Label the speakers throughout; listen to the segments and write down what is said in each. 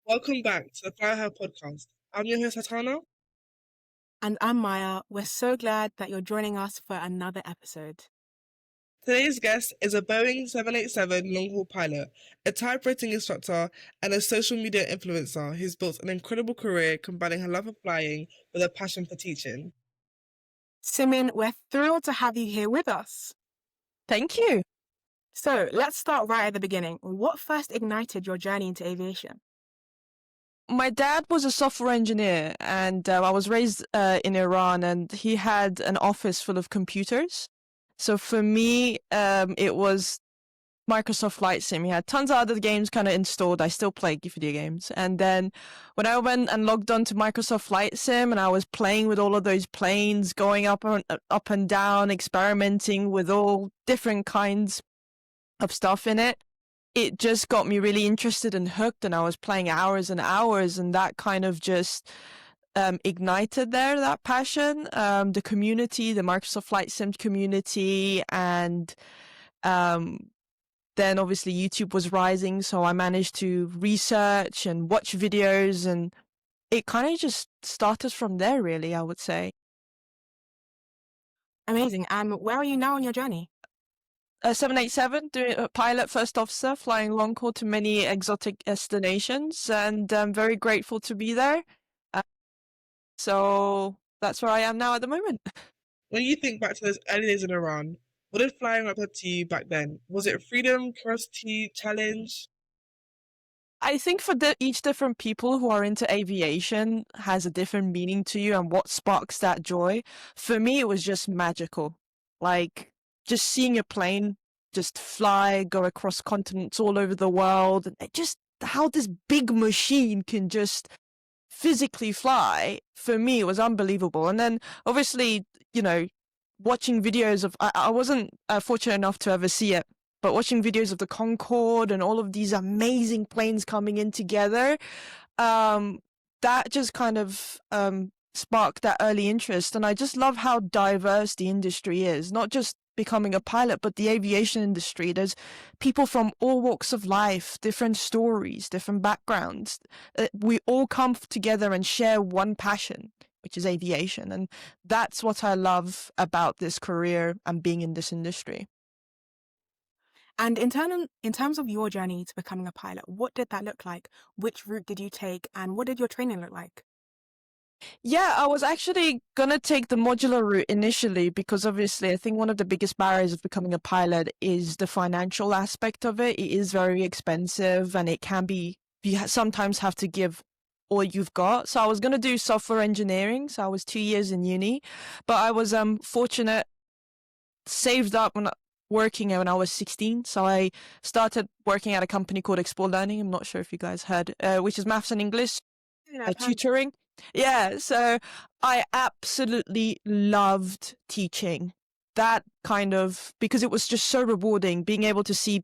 Speaker 1: Welcome back to the Fly High podcast. I'm your host, Hatana.
Speaker 2: And I'm Maya. We're so glad that you're joining us for another episode.
Speaker 1: Today's guest is a Boeing 787 long-haul pilot, a typewriting instructor, and a social media influencer who's built an incredible career combining her love of flying with a passion for teaching.
Speaker 2: Simin, we're thrilled to have you here with us.
Speaker 3: Thank you.
Speaker 2: So let's start right at the beginning. What first ignited your journey into aviation?
Speaker 3: My dad was a software engineer, and I was raised in Iran, and he had an office full of computers. So for me, it was Microsoft Flight Sim. He had tons of other games kind of installed. I still play video games. And then when I went and logged on to Microsoft Flight Sim and I was playing with all of those planes, going up and down, experimenting with all different kinds of stuff in it, it just got me really interested and hooked, and I was playing hours and hours, and that kind of just ignited that passion, the community, the Microsoft Flight Sim community, and then obviously YouTube was rising, so I managed to research and watch videos, and it kind of just started from there, really, I would say.
Speaker 2: Amazing. And where are you now on your journey?
Speaker 3: 787, doing a pilot, first officer, flying long haul to many exotic destinations, and I'm very grateful to be there. So that's where I am now at the moment.
Speaker 1: When you think back to those early days in Iran, what did flying represent to you back then? Was it freedom, curiosity, challenge?
Speaker 3: I think for each different people who are into aviation has a different meaning to you and what sparks that joy. For me, it was just magical. Like, just seeing a plane just fly, go across continents all over the world, and just how this big machine can just physically fly, for me, it was unbelievable. And then obviously, watching videos of, I wasn't fortunate enough to ever see it, but watching videos of the Concorde and all of these amazing planes coming in together, that just kind of sparked that early interest. And I just love how diverse the industry is, not just becoming a pilot, but the aviation industry. There's people from all walks of life, different stories, different backgrounds. We all come together and share one passion, which is aviation. And that's what I love about this career and being in this industry.
Speaker 2: And in terms of your journey to becoming a pilot, what did that look like? Which route did you take, and what did your training look like?
Speaker 3: Yeah, I was actually going to take the modular route initially because obviously I think one of the biggest barriers of becoming a pilot is the financial aspect of it. It is very expensive, and it can be, you sometimes have to give all you've got. So I was going to do software engineering. So I was 2 years in uni, but I was fortunate, saved up working when I was 16. So I started working at a company called Explore Learning. I'm not sure if you guys heard, which is maths and English tutoring. Yeah, so I absolutely loved teaching that kind of, because it was just so rewarding being able to see,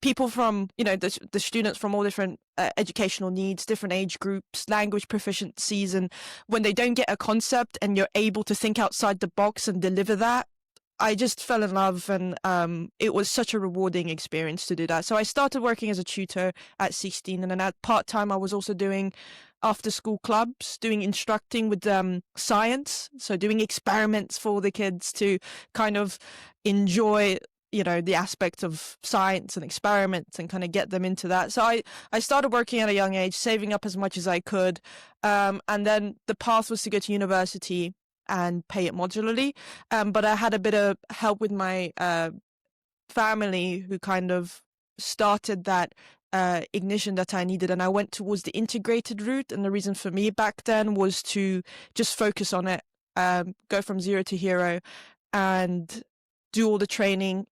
Speaker 3: people from, the students from all different educational needs, different age groups, language proficiencies, and when they don't get a concept and you're able to think outside the box and deliver that, I just fell in love, and it was such a rewarding experience to do that. So I started working as a tutor at 16, and then at part-time I was also doing after-school clubs, doing instructing with science, so doing experiments for the kids to kind of enjoy, the aspect of science and experiments and kind of get them into that. So I started working at a young age, saving up as much as I could, and then the path was to go to university and pay it modularly. But I had a bit of help with my family who kind of started that ignition that I needed, and I went towards the integrated route. And the reason for me back then was to just focus on it, go from zero to hero, and do all the training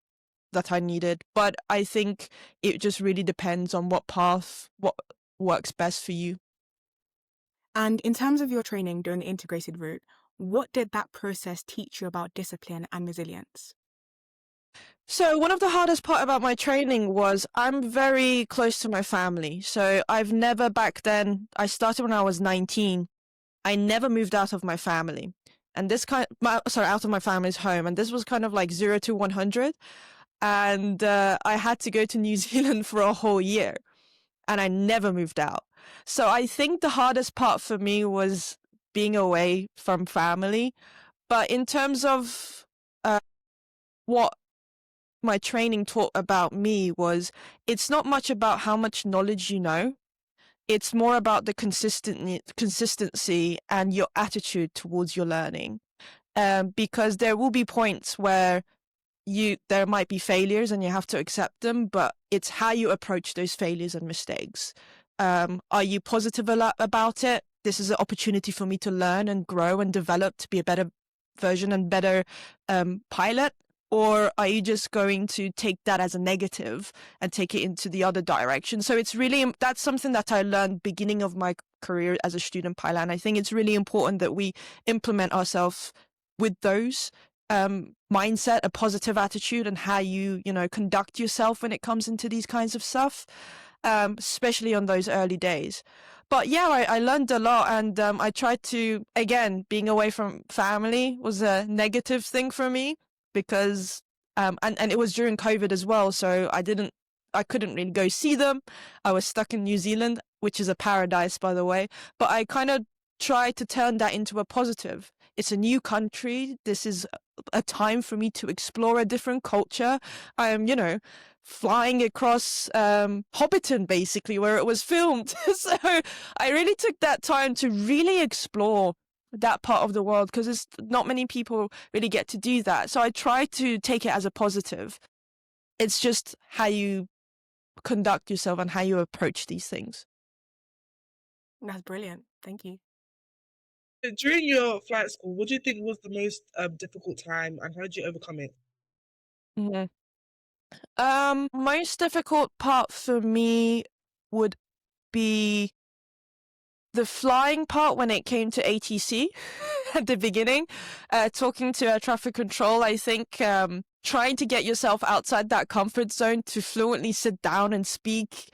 Speaker 3: that I needed. But I think it just really depends on what path, what works best for you.
Speaker 2: And in terms of your training during the integrated route, what did that process teach you about discipline and resilience?
Speaker 3: So one of the hardest part about my training was I'm very close to my family. So I've never back then, I started when I was 19. I never moved out of my family. And this out of my family's home. And this was kind of like 0 to 100. And I had to go to New Zealand for a whole year. and I never moved out. So I think the hardest part for me was being away from family. But in terms of what my training taught about me was, it's not much about how much knowledge you know. It's more about the consistency and your attitude towards your learning. Because there will be points where there might be failures and you have to accept them, but it's how you approach those failures and mistakes. Are you positive about it? This is an opportunity for me to learn and grow and develop to be a better version and better pilot. Or are you just going to take that as a negative and take it into the other direction? So it's really, that's something that I learned beginning of my career as a student pilot. And I think it's really important that we implement ourselves with those mindset, a positive attitude, and how you conduct yourself when it comes into these kinds of stuff, especially on those early days. But yeah, I learned a lot, and I tried to, again, being away from family was a negative thing for me, because and it was during COVID as well, so I couldn't really go see them. I was stuck in New Zealand, which is a paradise, by the way, but I kind of tried to turn that into a positive. It's a new country. This is a time for me to explore a different culture. I am, flying across Hobbiton, basically, where it was filmed. So I really took that time to really explore that part of the world, because it's not many people really get to do that. So I try to take it as a positive. It's just how you conduct yourself and how you approach these things.
Speaker 2: That's brilliant. Thank you.
Speaker 1: During your flight school, what do you think was the most difficult time, and how did you overcome it?
Speaker 3: Most difficult part for me would be the flying part when it came to ATC at the beginning. Talking to air traffic control, I think trying to get yourself outside that comfort zone to fluently sit down and speak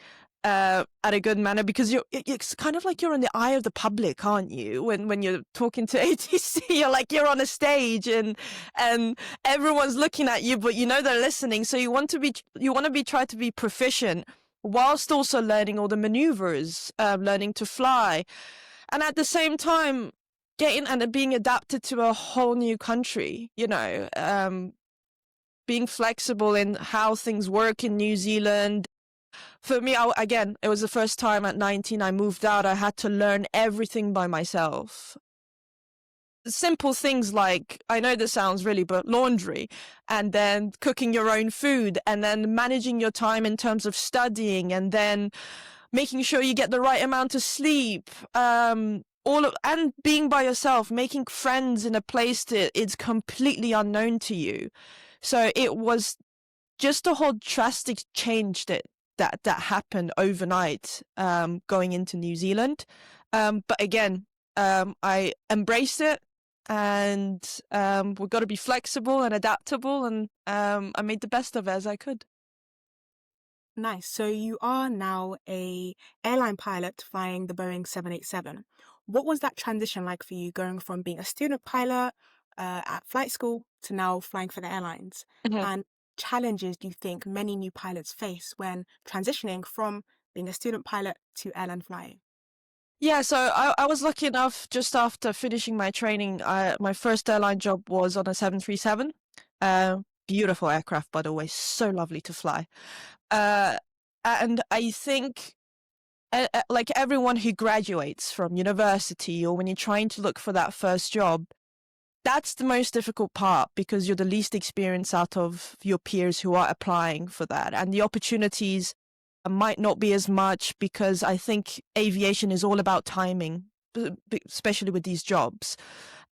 Speaker 3: at a good manner, because it's kind of like you're in the eye of the public, aren't you? When you're talking to ATC, you're like you're on a stage and everyone's looking at you, but they're listening. So you want to try to be proficient whilst also learning all the maneuvers, learning to fly, and at the same time getting and being adapted to a whole new country. Being flexible in how things work in New Zealand. For me, again, it was the first time at 19 I moved out. I had to learn everything by myself. Simple things like, I know this sounds really, but laundry, and then cooking your own food, and then managing your time in terms of studying, and then making sure you get the right amount of sleep, and being by yourself, making friends in a place that is completely unknown to you. So it was just a whole drastic change that happened overnight, going into New Zealand. But again, I embraced it, and we've got to be flexible and adaptable, and I made the best of it as I could.
Speaker 2: Nice. So you are now a airline pilot flying the Boeing 787. What was that transition like for you, going from being a student pilot at flight school to now flying for the airlines? And challenges do you think many new pilots face when transitioning from being a student pilot to airline flying?
Speaker 3: Yeah, so I was lucky enough, just after finishing my training, my first airline job was on a 737. Beautiful aircraft, by the way, so lovely to fly. And I think, like everyone who graduates from university, or when you're trying to look for that first job, that's the most difficult part, because you're the least experienced out of your peers who are applying for that. And the opportunities might not be as much, because I think aviation is all about timing, especially with these jobs.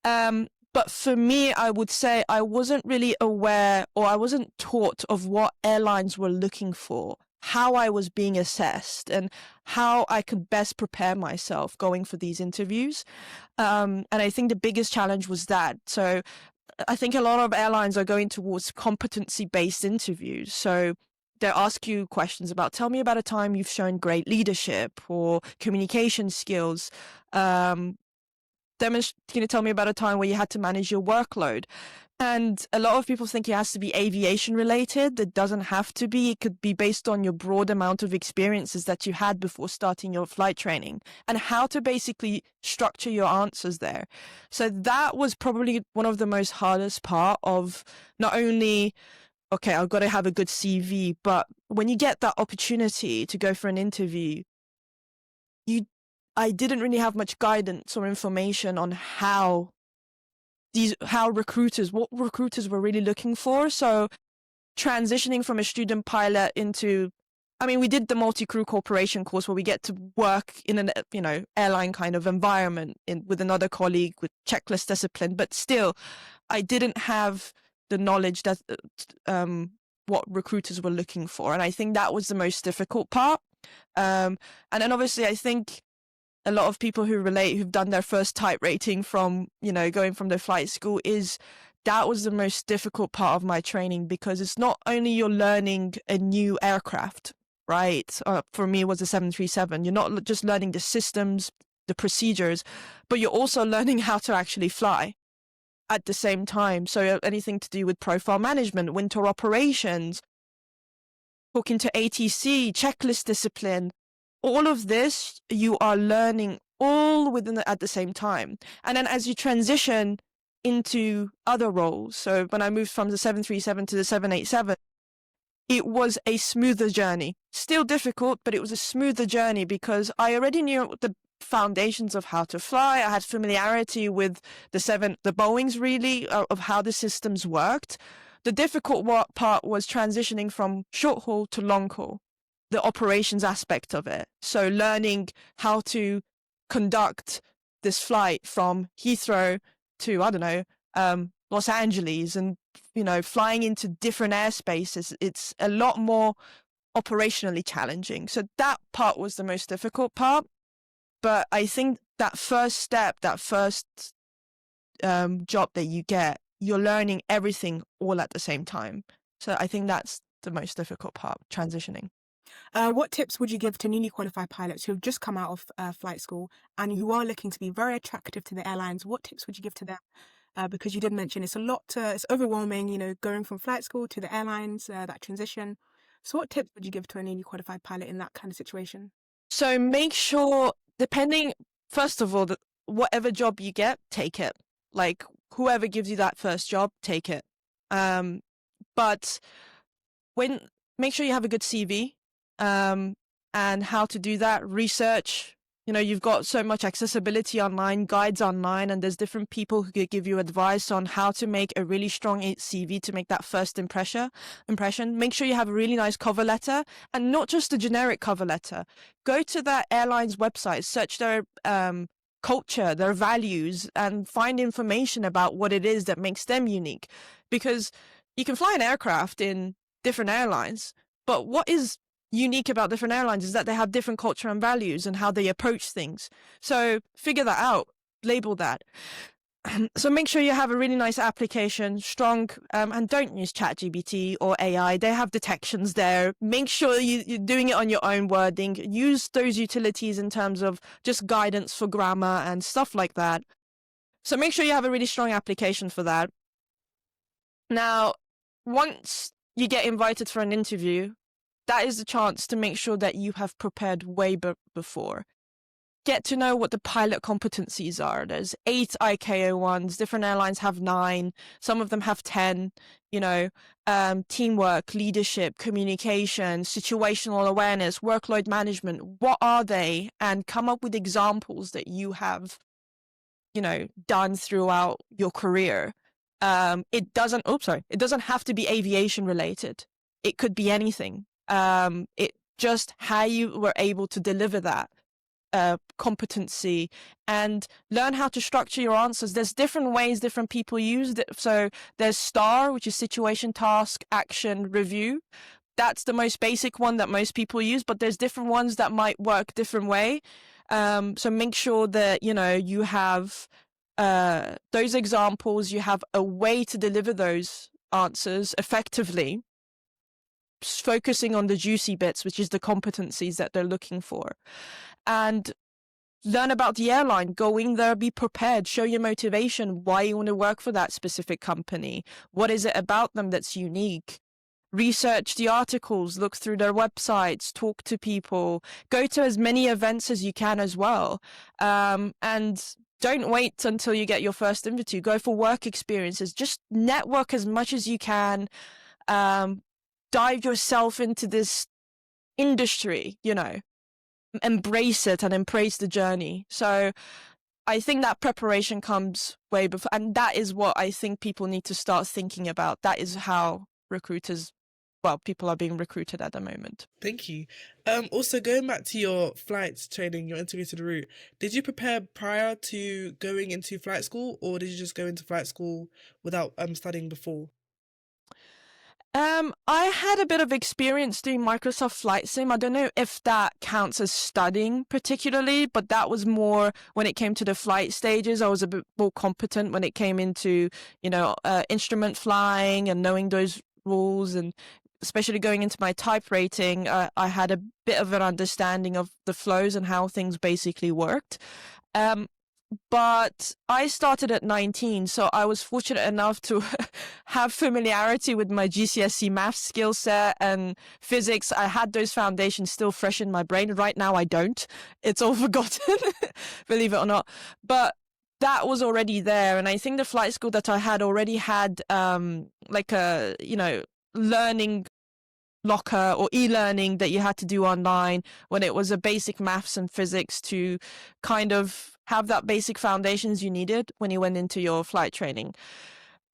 Speaker 3: But for me, I would say I wasn't really aware, or I wasn't taught of what airlines were looking for, how I was being assessed, and how I could best prepare myself going for these interviews. And I think the biggest challenge was that. So I think a lot of airlines are going towards competency-based interviews. So they ask you questions about, tell me about a time you've shown great leadership or communication skills. Can you tell me about a time where you had to manage your workload? And a lot of people think it has to be aviation related. It doesn't have to be. It could be based on your broad amount of experiences that you had before starting your flight training and how to basically structure your answers there. So that was probably one of the most hardest part of not only, okay, I've got to have a good CV, but when you get that opportunity to go for an interview, I didn't really have much guidance or information on what recruiters were really looking for. So transitioning from a student pilot into, we did the multi-crew corporation course where we get to work in an, airline kind of environment with another colleague with checklist discipline, but still I didn't have the knowledge that what recruiters were looking for. And I think that was the most difficult part. And then obviously I think a lot of people who've done their first type rating from, going from their flight school that was the most difficult part of my training, because it's not only you're learning a new aircraft, right? For me, it was a 737. You're not just learning the systems, the procedures, but you're also learning how to actually fly at the same time. So anything to do with profile management, winter operations, talking to ATC, checklist discipline, all of this you are learning all at the same time. And then as you transition into other roles, so when I moved from the 737 to the 787, it was a smoother journey. Still difficult, but it was a smoother journey because I already knew the foundations of how to fly. I had familiarity with the Boeings really, of how the systems worked. The difficult part was transitioning from short haul to long haul, the operations aspect of it. So learning how to conduct this flight from Heathrow to, I don't know, Los Angeles, and, flying into different airspaces. It's a lot more operationally challenging. So that part was the most difficult part. But I think that first step, that first job that you get, you're learning everything all at the same time. So I think that's the most difficult part, transitioning.
Speaker 2: What tips would you give to newly qualified pilots who have just come out of flight school and who are looking to be very attractive to the airlines? What tips would you give to them? Because you did mention it's it's overwhelming, going from flight school to the airlines, that transition. So what tips would you give to a newly qualified pilot in that kind of situation?
Speaker 3: So make sure, first of all, that whatever job you get, take it. Like whoever gives you that first job, take it. But make sure you have a good CV. And how to do that, research. You've got so much accessibility online, guides online, and there's different people who could give you advice on how to make a really strong CV to make that first impression. Make sure you have a really nice cover letter, and not just a generic cover letter. Go to that airline's website, search their culture, their values, and find information about what it is that makes them unique. Because you can fly an aircraft in different airlines, but what is unique about different airlines is that they have different culture and values and how they approach things. So figure that out, label that. So make sure you have a really nice application, strong, and don't use ChatGPT or AI. They have detections there. Make sure you're doing it on your own wording. Use those utilities in terms of just guidance for grammar and stuff like that. So make sure you have a really strong application for that. Now, once you get invited for an interview, that is the chance to make sure that you have prepared way before. Get to know what the pilot competencies are. There's 8 ICAO ones. Different airlines have 9. Some of them have 10. Teamwork, leadership, communication, situational awareness, workload management. What are they? And come up with examples that you have, done throughout your career. It doesn't have to be aviation related. It could be anything. It just how you were able to deliver that competency, and learn how to structure your answers. There's different ways different people use it. So there's STAR, which is situation, task, action, review. That's the most basic one that most people use, but there's different ones that might work different way. So make sure that you have those examples, you have a way to deliver those answers effectively, focusing on the juicy bits, which is the competencies that they're looking for. And learn about the airline, go in there, be prepared, show your motivation, why you want to work for that specific company. What is it about them that's unique? Research the articles, look through their websites, talk to people, go to as many events as you can as well. And don't wait until you get your first interview. Go for work experiences. Just network as much as you can. Dive yourself into this industry, embrace it and embrace the journey. So I think that preparation comes way before, and that is what I think people need to start thinking about. That is how people are being recruited at the moment.
Speaker 1: Thank you. Also, going back to your flights training, your integrated route, did you prepare prior to going into flight school, or did you just go into flight school without studying before?
Speaker 3: I had a bit of experience doing Microsoft Flight Sim. I don't know if that counts as studying particularly, but that was more when it came to the flight stages. I was a bit more competent when it came into, instrument flying and knowing those rules, and especially going into my type rating, I had a bit of an understanding of the flows and how things basically worked. But I started at 19, so I was fortunate enough to have familiarity with my GCSE math skill set and physics. I had those foundations still fresh in my brain. Right now, I don't. It's all forgotten, believe it or not. But that was already there. And I think the flight school that I had already had learning locker or e-learning that you had to do online, when it was a basic maths and physics to kind of have that basic foundations you needed when you went into your flight training.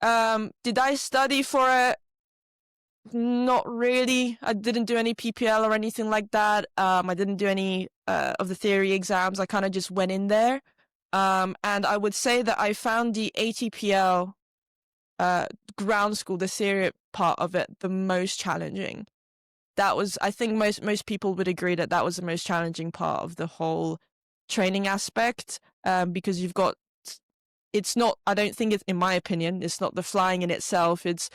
Speaker 3: Did I study for it? Not really. I didn't do any PPL or anything like that. I didn't do any of the theory exams. I kind of just went in there. And I would say that I found the ATPL ground school, the theory part of it, the most challenging. That was, I think most people would agree that that was the most challenging part of the whole training aspect, because it's not, I don't think it's, in my opinion, it's not the flying in itself, it's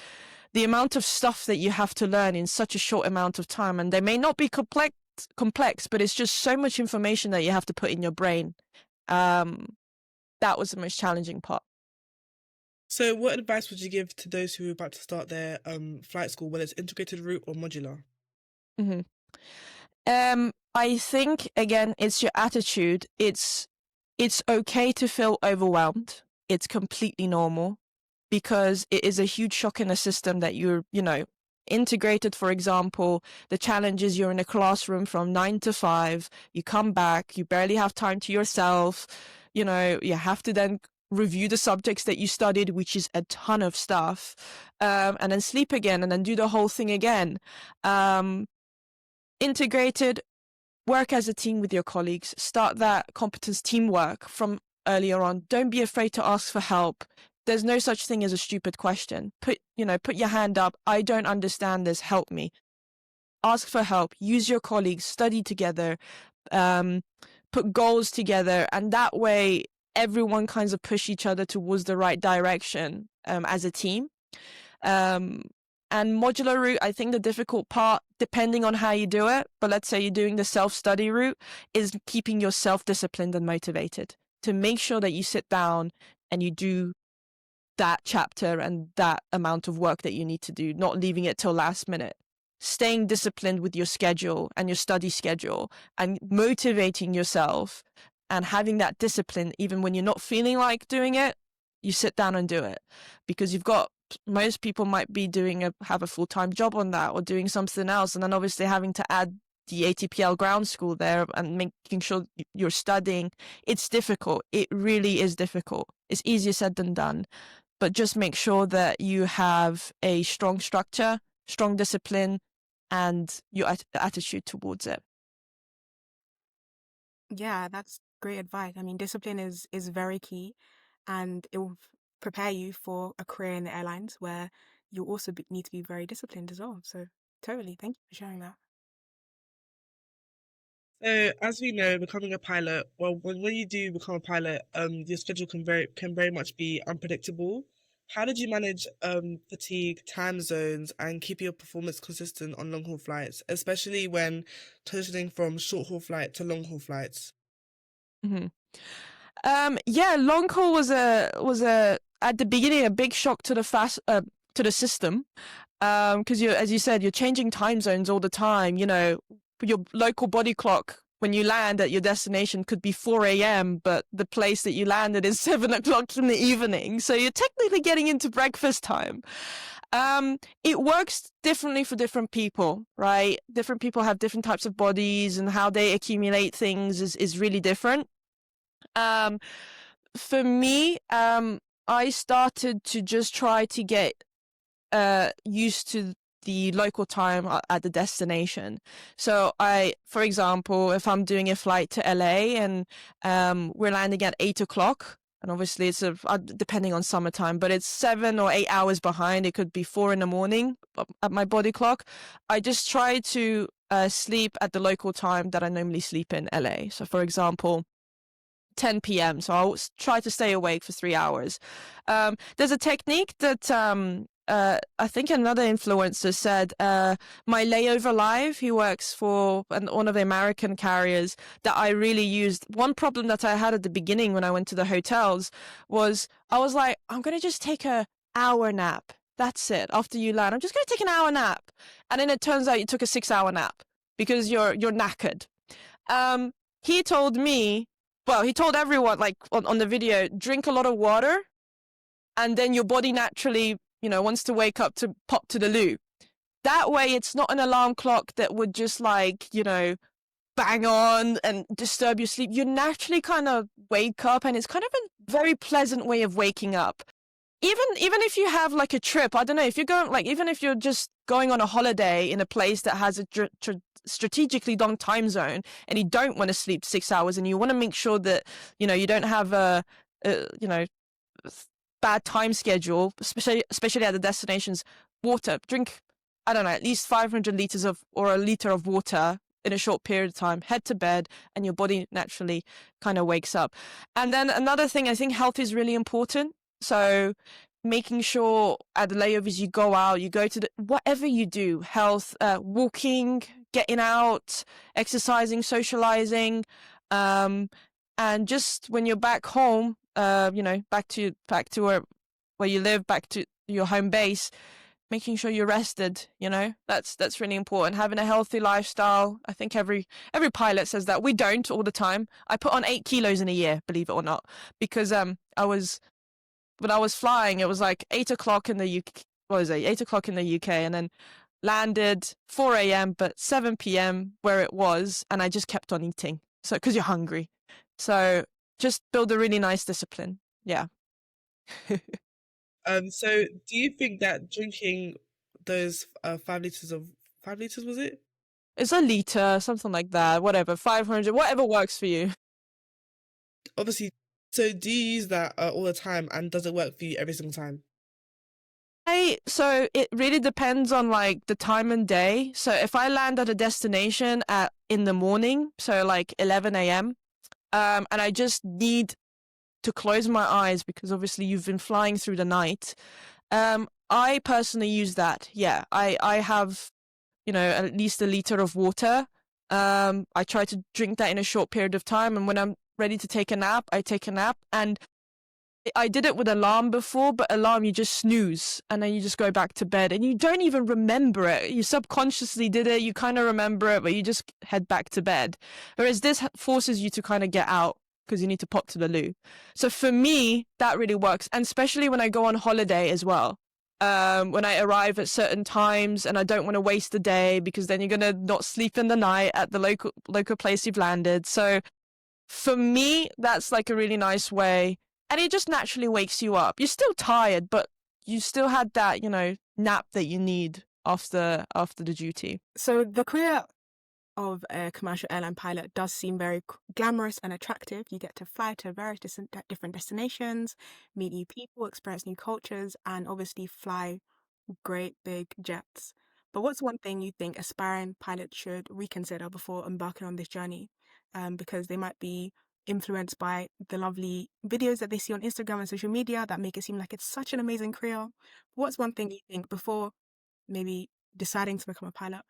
Speaker 3: the amount of stuff that you have to learn in such a short amount of time. And they may not be complex, but it's just so much information that you have to put in your brain. That was the most challenging part.
Speaker 1: So what advice would you give to those who are about to start their flight school, whether it's integrated route or modular?
Speaker 3: Mm-hmm. I think, again, it's your attitude. It's okay to feel overwhelmed. It's completely normal, because it is a huge shock in the system that you're, integrated. For example, the challenge is you're in a classroom from 9 to 5, you come back, you barely have time to yourself, you have to then review the subjects that you studied, which is a ton of stuff, and then sleep again, and then do the whole thing again. Integrated, work as a team with your colleagues, start that competence teamwork from earlier on. Don't be afraid to ask for help. There's no such thing as a stupid question. Put your hand up. I don't understand this. Help me. Ask for help. Use your colleagues. Study together. Put goals together. And that way, everyone kinds of push each other towards the right direction as a team. And modular route, I think the difficult part, depending on how you do it, but let's say you're doing the self-study route, is keeping yourself disciplined and motivated to make sure that you sit down and you do that chapter and that amount of work that you need to do, not leaving it till last minute. Staying disciplined with your schedule and your study schedule and motivating yourself and having that discipline, even when you're not feeling like doing it, you sit down and do it, because most people might be have a full-time job on that or doing something else, and then obviously having to add the ATPL ground school there and making sure you're studying. It's difficult. It really is difficult. It's easier said than done, but just make sure that you have a strong structure, strong discipline, and your attitude towards it.
Speaker 2: Yeah, that's great advice. I mean, discipline is very key, and it will prepare you for a career in the airlines where you also need to be very disciplined as well. So totally, thank you for sharing that.
Speaker 1: So, as we know, becoming a pilot, well, when you do become a pilot, your schedule can very much be unpredictable. How did you manage fatigue, time zones, and keep your performance consistent on long haul flights, especially when transitioning from short haul flight to long haul flights?
Speaker 3: Mhm. Yeah, long haul was a at the beginning a big shock to the system, because you, as you said, you're changing time zones all the time. You know, your local body clock when you land at your destination could be 4 a.m., but the place that you landed is 7 o'clock in the evening. So you're technically getting into breakfast time. It works differently for different people, right? Different people have different types of bodies, and how they accumulate things is really different. Um, for me, I started to just try to get used to the local time at the destination. So for example, if I'm doing a flight to LA and we're landing at 8 o'clock, and obviously it's depending on summertime, but it's 7 or 8 hours behind. It could be 4 in the morning at my body clock. I just try to sleep at the local time that I normally sleep in LA. So for example, 10 p.m. So I'll try to stay awake for 3 hours. There's a technique that I think another influencer said, my layover live, he works for one of the American carriers, that I really used. One problem that I had at the beginning when I went to the hotels was I was like, I'm going to just take a hour nap. That's it. After you land, I'm just going to take an hour nap. And then it turns out you took a 6 hour nap because you're knackered. He told me, well, he told everyone, like on the video, drink a lot of water, and then your body naturally, wants to wake up to pop to the loo. That way, it's not an alarm clock that would just bang on and disturb your sleep. You naturally kind of wake up, and it's kind of a very pleasant way of waking up. Even if you have like a trip, I don't know, if you're going, even if you're just going on a holiday in a place that has a strategically long time zone, and you don't want to sleep 6 hours, and you want to make sure that you don't have a bad time schedule, especially at the destinations. Water, drink, I don't know, at least 500 liters or a liter of water in a short period of time. Head to bed, and your body naturally kind of wakes up. And then another thing, I think health is really important. So making sure at the layovers you go out, you go to whatever you do, health, walking, getting out, exercising, socializing, and just when you're back home, back to where you live, back to your home base, making sure you're rested. That's really important. Having a healthy lifestyle. I think every pilot says that. We don't all the time. I put on 8 kilos in a year, believe it or not, because when I was flying, it was like 8 o'clock in the UK. What was it? 8 o'clock in the UK, and then landed 4 a.m. but 7 p.m. where it was, and I just kept on eating. So because you're hungry, so just build a really nice discipline. Yeah.
Speaker 1: So do you think that drinking those 5 liters was it?
Speaker 3: It's a liter, something like that. Whatever, 500, whatever works for you.
Speaker 1: Obviously, so do you use that all the time, and does it work for you every single time?
Speaker 3: So it really depends on the time and day. So if I land at a destination in the morning, so 11 a.m., and I just need to close my eyes because obviously you've been flying through the night. I personally use that. Yeah, I have, at least a liter of water. I try to drink that in a short period of time, and when I'm ready to take a nap, I take a nap. And I did it with alarm before, but alarm, you just snooze and then you just go back to bed and you don't even remember it. You subconsciously did it, you kind of remember it, but you just head back to bed. Whereas this forces you to kind of get out because you need to pop to the loo. So for me, that really works. And especially when I go on holiday as well. When I arrive at certain times and I don't want to waste the day because then you're going to not sleep in the night at the local place you've landed. So for me, that's a really nice way. And it just naturally wakes you up. You're still tired, but you still had that, nap that you need after the duty.
Speaker 2: So the career of a commercial airline pilot does seem very glamorous and attractive. You get to fly to various different destinations, meet new people, experience new cultures, and obviously fly great big jets. But what's one thing you think aspiring pilots should reconsider before embarking on this journey? Because they might be influenced by the lovely videos that they see on Instagram and social media that make it seem like it's such an amazing career. What's one thing you think before maybe deciding to become a pilot,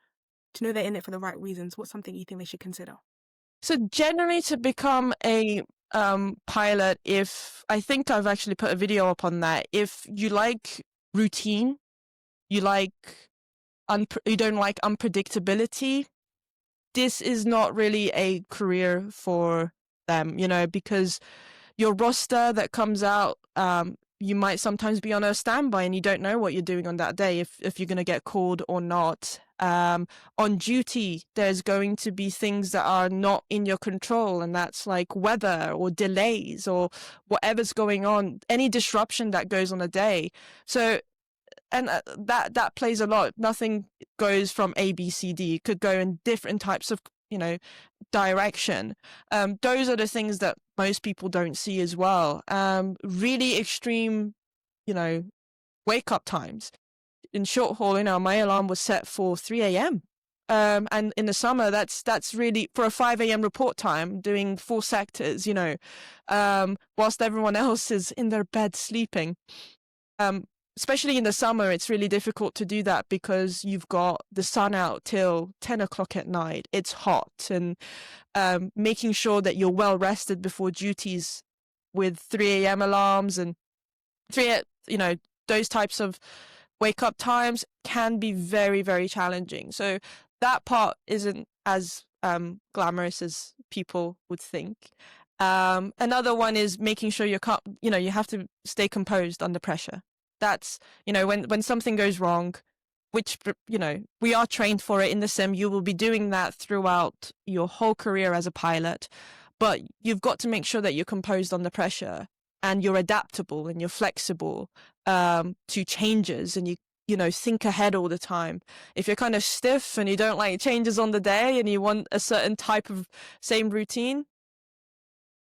Speaker 2: to know they're in it for the right reasons? What's something you think they should consider?
Speaker 3: So generally, to become a pilot, if I think I've actually put a video up on that, if you like routine, you don't like unpredictability, this is not really a career for them, because your roster that comes out, you might sometimes be on a standby and you don't know what you're doing on that day, if you're going to get called or not. On duty, there's going to be things that are not in your control, and that's like weather or delays or whatever's going on, any disruption that goes on a day. So, and that plays a lot. Nothing goes from A, B, C, D. It could go in different types of, direction. Those are the things that most people don't see as well. Really extreme, wake up times. In short haul, my alarm was set for 3 a.m. And in the summer, that's really for a 5 a.m. report time, doing 4 sectors, whilst everyone else is in their bed sleeping. Especially in the summer, it's really difficult to do that because you've got the sun out till 10 o'clock at night. It's hot, and making sure that you're well rested before duties with 3 a.m. alarms and those types of wake up times can be very, very challenging. So that part isn't as glamorous as people would think. Another one is making sure you have to stay composed under pressure. That's, when something goes wrong, which, we are trained for it in the sim, you will be doing that throughout your whole career as a pilot, but you've got to make sure that you're composed under pressure and you're adaptable and you're flexible to changes, and you think ahead all the time. If you're kind of stiff and you don't like changes on the day and you want a certain type of same routine,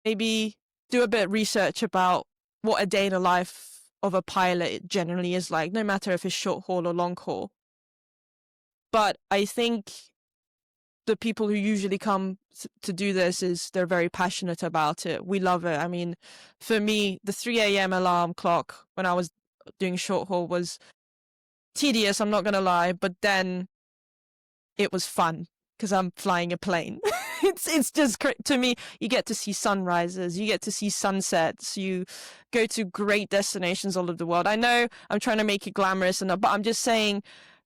Speaker 3: maybe do a bit of research about what a day in the life of a pilot generally is like, no matter if it's short haul or long haul. But I think the people who usually come to do this they're very passionate about it. We love it. I mean, for me, the 3 a.m. alarm clock when I was doing short haul was tedious, I'm not going to lie, but then it was fun because I'm flying a plane. It's just, to me, you get to see sunrises, you get to see sunsets, you go to great destinations all over the world. I know I'm trying to make it glamorous, but I'm just saying,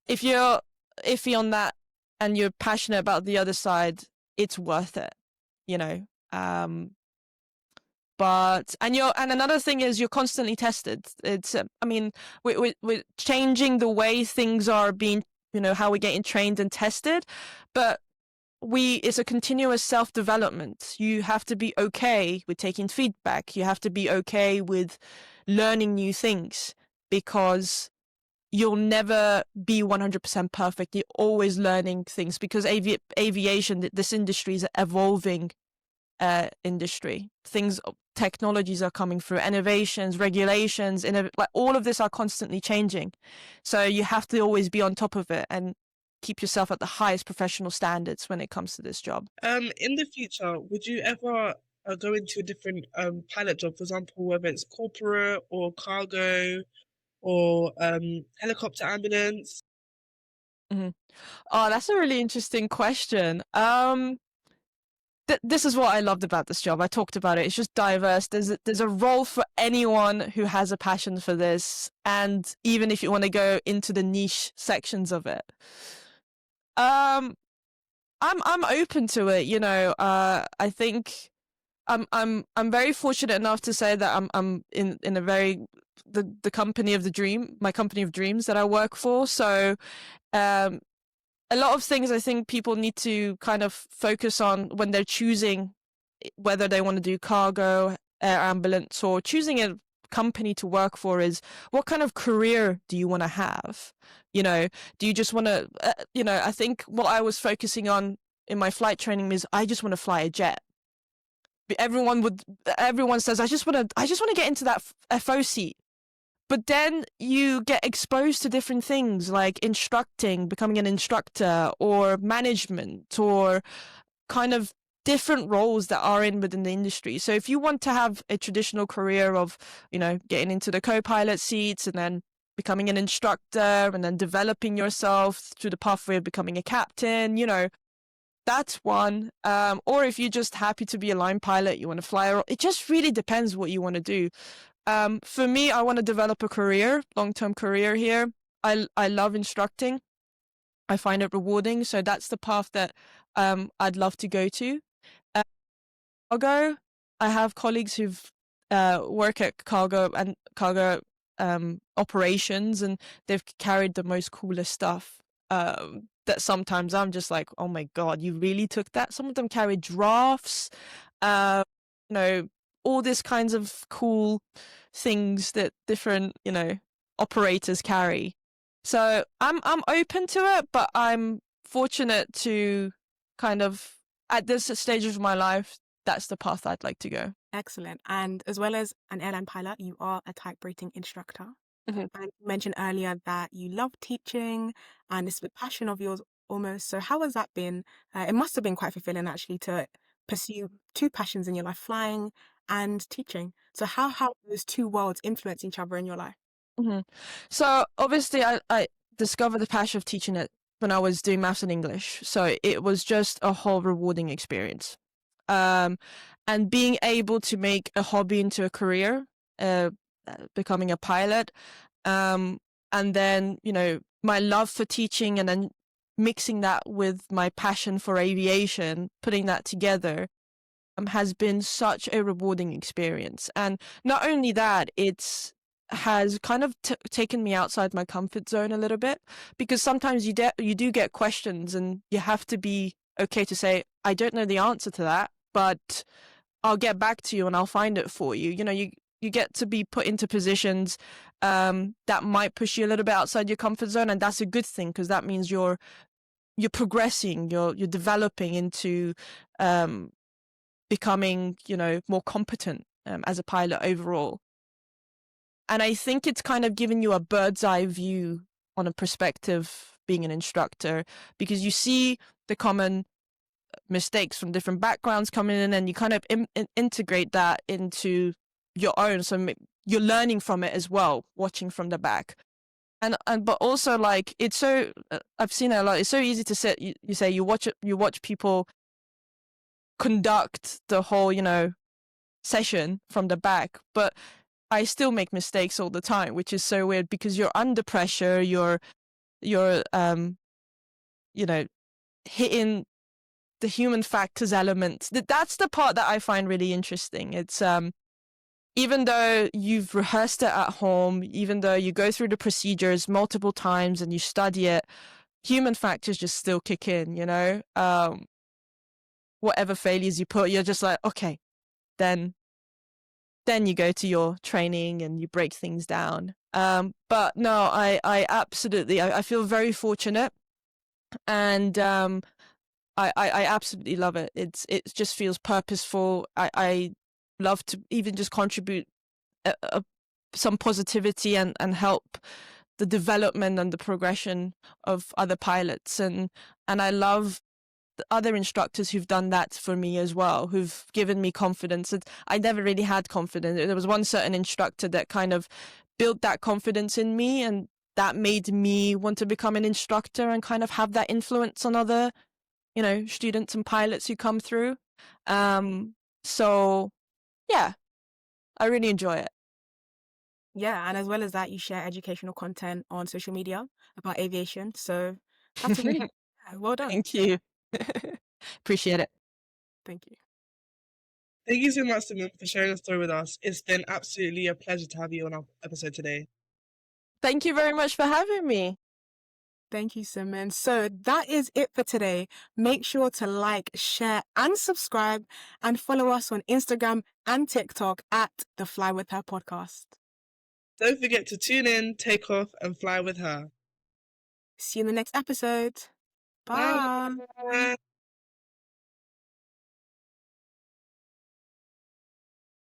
Speaker 3: if you're iffy on that and you're passionate about the other side, it's worth it, But and another thing is you're constantly tested. It's we're changing the way things are being, how we're getting trained and tested, but it's a continuous self-development. You have to be okay with taking feedback. You have to be okay with learning new things, because you'll never be 100% perfect. You're always learning things, because aviation, this industry is an evolving industry. Technologies are coming through, innovations, regulations, like all of this are constantly changing. So you have to always be on top of it and keep yourself at the highest professional standards when it comes to this job.
Speaker 1: In the future, would you ever go into a different pilot job, for example, whether it's corporate or cargo or helicopter ambulance?
Speaker 3: Mm-hmm. Oh, that's a really interesting question. This is what I loved about this job. I talked about it. It's just diverse. There's a role for anyone who has a passion for this, and even if you want to go into the niche sections of it. I'm open to it. I think I'm very fortunate enough to say that I'm in a very the company of my company of dreams that I work for. So a lot of things I think people need to kind of focus on when they're choosing whether they want to do cargo, air ambulance, or choosing a company to work for is, what kind of career do you want to have? Do you just want to, I think what I was focusing on in my flight training is I just want to fly a jet. Everyone says, I just want to get into that FO seat. But then you get exposed to different things like becoming an instructor, or management, or kind of different roles that are within the industry. So if you want to have a traditional career of, getting into the co-pilot seats and then becoming an instructor and then developing yourself through the pathway of becoming a captain, that's one. Or if you're just happy to be a line pilot, you want to fly around. It just really depends what you want to do. For me, I want to develop a career, long-term career here. I love instructing. I find it rewarding. So that's the path that I'd love to go to. Cargo, I have colleagues who've work at cargo operations, and they've carried the most coolest stuff. That sometimes I'm just like, oh my god, you really took that. Some of them carry drafts, you know, all these kinds of cool things that different, operators carry. So I'm open to it, but I'm fortunate to kind of at this stage of my life, that's the path I'd like to go.
Speaker 2: Excellent. And as well as an airline pilot, you are a type rating instructor.
Speaker 3: Mhm.
Speaker 2: And you mentioned earlier that you love teaching and it's a passion of yours almost. So how has that been? It must have been quite fulfilling actually to pursue two passions in your life, flying and teaching. So how have those two worlds influence each other in your life?
Speaker 3: So obviously, I discovered the passion of teaching it when I was doing maths and English. So it was just a whole rewarding experience. And being able to make a hobby into a career, becoming a pilot, and then my love for teaching, and then mixing that with my passion for aviation, putting that together, has been such a rewarding experience. And not only that, it's has kind of taken me outside my comfort zone a little bit, because sometimes you do get questions and you have to be okay to say, I don't know the answer to that, but I'll get back to you and I'll find it for you. You get to be put into positions that might push you a little bit outside your comfort zone, and that's a good thing, because that means you're progressing, you're developing into becoming, more competent as a pilot overall. And I think it's kind of given you a bird's eye view on a perspective being an instructor, because you see the common mistakes from different backgrounds coming in, and you kind of integrate that into your own. So you're learning from it as well, watching from the back. And but also, like, it's so I've seen it a lot. It's so easy to sit. You say you watch people conduct the whole session from the back, but I still make mistakes all the time, which is so weird, because you're under pressure, you're hitting the human factors element. That's the part that I find really interesting. It's even though you've rehearsed it at home, even though you go through the procedures multiple times and you study it, human factors just still kick in, whatever failures you put, you're just like, okay, then you go to your training and you break things down. But no, I absolutely, I feel very fortunate, and I absolutely love it. It just feels purposeful. I love to even just contribute some positivity and help the development and the progression of other pilots, and I love the other instructors who've done that for me as well, who've given me confidence. And I never really had confidence. There was one certain instructor that kind of built that confidence in me, and that made me want to become an instructor and kind of have that influence on other, students and pilots who come through. So yeah, I really enjoy it.
Speaker 2: Yeah, and as well as that, you share educational content on social media about aviation. So that's a really well done.
Speaker 3: Thank you. Appreciate it.
Speaker 2: Thank you.
Speaker 1: Thank you so much, Simin, for sharing your story with us. It's been absolutely a pleasure to have you on our episode today.
Speaker 3: Thank you very much for having me.
Speaker 2: Thank you, Simin. So that is it for today. Make sure to like, share, and subscribe, and follow us on Instagram and TikTok at the Fly With Her podcast.
Speaker 1: Don't forget to tune in, take off, and fly with her.
Speaker 2: See you in the next episode. Bye.
Speaker 1: Bye.